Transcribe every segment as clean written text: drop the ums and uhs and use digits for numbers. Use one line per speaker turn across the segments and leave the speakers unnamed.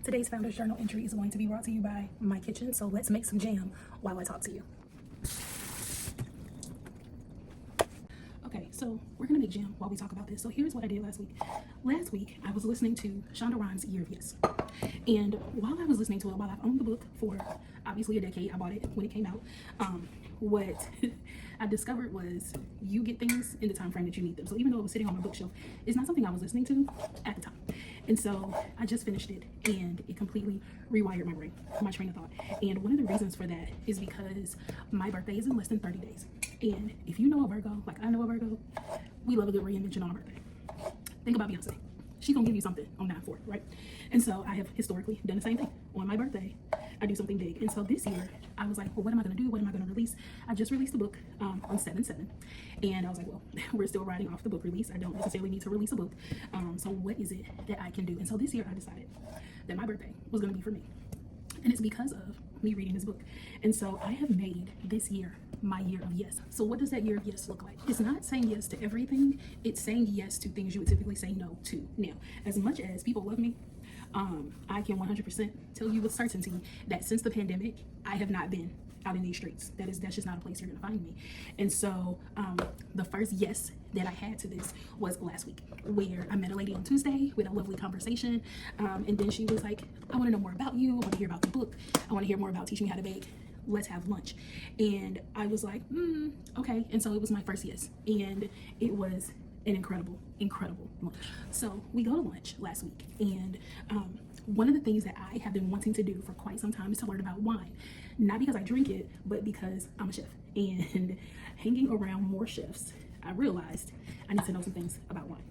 Today's Founder's Journal entry is going to be brought to you by my kitchen, so let's make some jam while I talk to you. Okay, so we're gonna make jam while we talk about this. So here's what I did last week. Last week, I was listening to Shonda Rhimes' Year of Yes. And while I was listening to it, while I've owned the book for obviously a decade, I bought it when it came out, what I discovered was you get things in the time frame that you need them. So even though it was sitting on my bookshelf, it's not something I was listening to at the time. And so I just finished it and it completely rewired my brain, my train of thought. And one of the reasons for that is because my birthday is in less than 30 days. And if you know a Virgo, like I know a Virgo, we love a good reinvention on our birthday. Think about Beyonce. She's gonna give you something on 9/4, right? And so I have historically done the same thing. On my birthday, I do something big. And so this year, I was like, well, what am I gonna do? What am I gonna release? I just released the book on 7/7. And I was like, well, we're still riding off the book release. I don't necessarily need to release a book. So what is it that I can do? And so this year I decided that my birthday was gonna be for me. And it's because of me reading this book. And so I have made this year my year of yes. So what does that year of yes look like? It's not saying yes to everything. It's saying yes to things you would typically say no to. Now, as much as people love me, I can 100% tell you with certainty that since the pandemic, I have not been out in these streets. That's just not a place you're gonna find me. And so the first yes that I had to this was last week, where I met a lady on Tuesday with a lovely conversation. And then she was like, I wanna know more about you. I wanna hear about the book. I wanna hear more about teaching me how to bake. Let's have lunch. And I was like, okay. And so it was my first yes. And it was an incredible lunch. So we go to lunch last week. And one of the things that I have been wanting to do for quite some time is to learn about wine. Not because I drink it, but because I'm a chef. And hanging around more chefs, I realized I need to know some things about wine.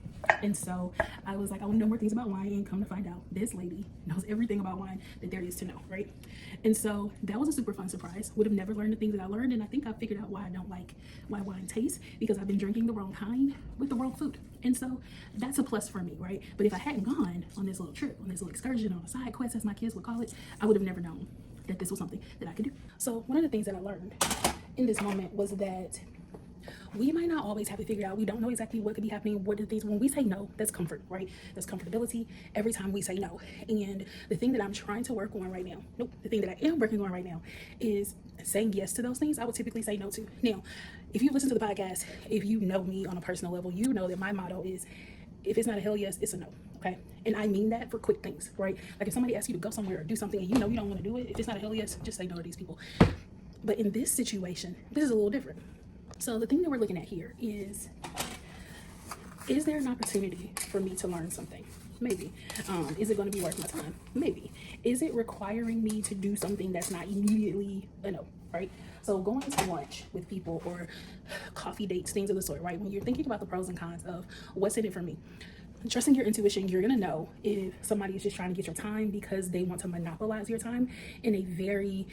And so I was like, I want to know more things about wine, and come to find out this lady knows everything about wine that there is to know, right? And so that was a super fun surprise. Would have never learned the things that I learned, and I think I figured out why I don't like why wine tastes, because I've been drinking the wrong kind with the wrong food. And so that's a plus for me, right? But if I hadn't gone on this little trip, on this little excursion, on a side quest, as my kids would call it, I would have never known that this was something that I could do. So one of the things that I learned in this moment was that we might not always have it figured out. We don't know exactly what could be happening. What are things when we say no? That's comfort, right? That's comfortability every time we say no. And the thing that I'm trying to work on right now, the thing that I am working on right now is saying yes to those things I would typically say no to. Now, if you listen to the podcast, if you know me on a personal level, you know that my motto is, if it's not a hell yes, it's a no. Okay. And I mean that for quick things, right? Like if somebody asks you to go somewhere or do something and you know you don't want to do it, if it's not a hell yes, just say no to these people. But in this situation, this is a little different. So the thing that we're looking at here is there an opportunity for me to learn something? Maybe. Is it going to be worth my time? Maybe. Is it requiring me to do something that's not immediately a no, right? So going to lunch with people or coffee dates, things of the sort, right? When you're thinking about the pros and cons of what's in it for me, trusting your intuition, you're going to know if somebody is just trying to get your time because they want to monopolize your time in a very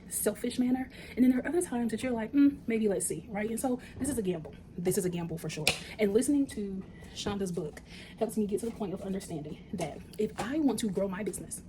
selfish manner. And then there are other times that you're like, maybe let's see, right? And so this is a gamble for sure. And listening to Shonda's book helps me get to the point of understanding that if I want to grow my business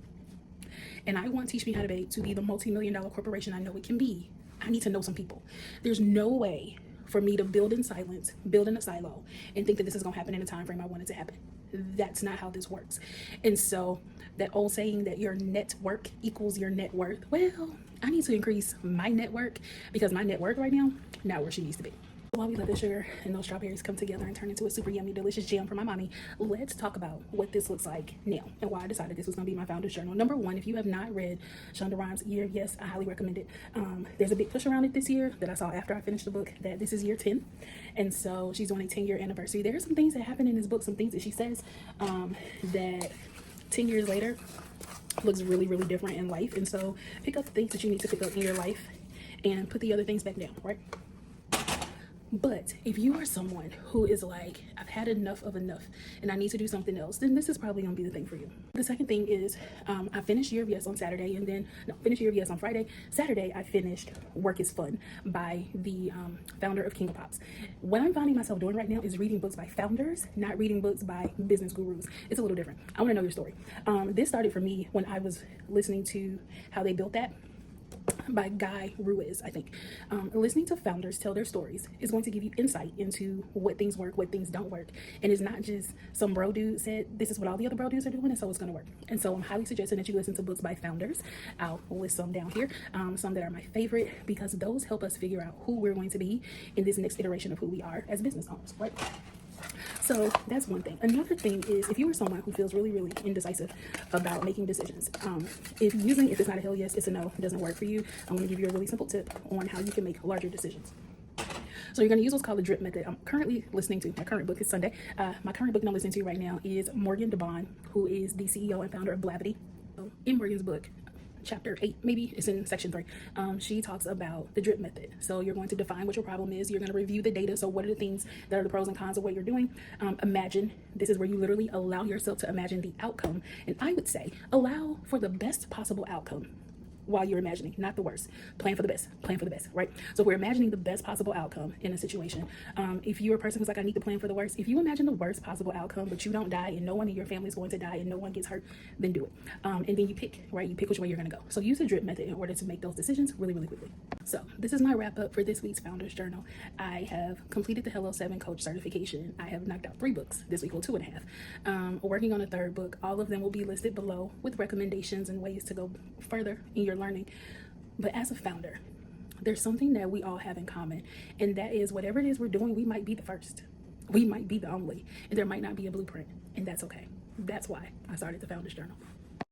and I want Teach Me How to Bake to be the multi-million-dollar corporation I know it can be, I need to know some people. There's no way for me to build in silence, build in a silo, and think that this is going to happen in the time frame I want it to happen. That's not how this works. And so that old saying that your network equals your net worth, well, I need to increase my network because my network right now, not where she needs to be. While we let the sugar and those strawberries come together and turn into a super yummy, delicious jam for my mommy, let's talk about what this looks like now and why I decided this was going to be my Founder's Journal. Number one, if you have not read Shonda Rhimes' Year, yes, I highly recommend it. There's a big push around it this year that I saw after I finished the book that this is year 10. And so she's doing a 10-year anniversary. There are some things that happen in this book, some things that she says that 10 years later looks really, really different in life. And so pick up the things that you need to pick up in your life and put the other things back down, right? But if you are someone who is like, I've had enough of enough and I need to do something else, then this is probably gonna be the thing for you. The second thing is I finished Year of Yes on Saturday, and then finished Year of Yes on Friday. Saturday I finished Work is Fun by the founder of King of Pops. What I'm finding myself doing right now is reading books by founders, not reading books by business gurus. It's a little different. I want to know your story. This started for me when I was listening to how they built that. by Guy Ruiz, I think. Listening to founders tell their stories is going to give you insight into what things work, what things don't work. And it's not just some bro dude said, this is what all the other bro dudes are doing, and so it's going to work. And so I'm highly suggesting that you listen to books by founders. I'll list some down here, some that are my favorite, because those help us figure out who we're going to be in this next iteration of who we are as business owners, right? So that's one thing. Another thing is, if you are someone who feels really, really indecisive about making decisions, if it's not a hell yes, it's a no, it doesn't work for you, I'm going to give you a really simple tip on how you can make larger decisions. So you're going to use what's called the drip method. I'm currently listening to, my current book is Sunday. My current book that I'm listening to right now is Morgan DeBon, who is the CEO and founder of Blavity. In Morgan's book, chapter 8, maybe it's in section 3, she talks about the drip method. So you're going to define what your problem is. You're going to review the data. So what are the things that are the pros and cons of what you're doing? Imagine. This is where you literally allow yourself to imagine the outcome. And I would say allow for the best possible outcome while you're imagining, not the worst. Plan for the best, right? So we're imagining the best possible outcome in a situation. If you're a person who's like, I need to plan for the worst, if you imagine the worst possible outcome, but you don't die and no one in your family is going to die and no one gets hurt, then do it. And then you pick, right? You pick which way you're going to go. So use the drip method in order to make those decisions really, really quickly. So this is my wrap up for this week's Founders Journal. I have completed the Hello 7 Coach certification. I have knocked out 3 books this week, well, 2.5. Working on a 3rd book. All of them will be listed below with recommendations and ways to go further in your learning. But as a founder, there's something that we all have in common, and that is whatever it is we're doing, we might be the first, we might be the only, and there might not be a blueprint, and that's okay. That's why I started the Founders Journal.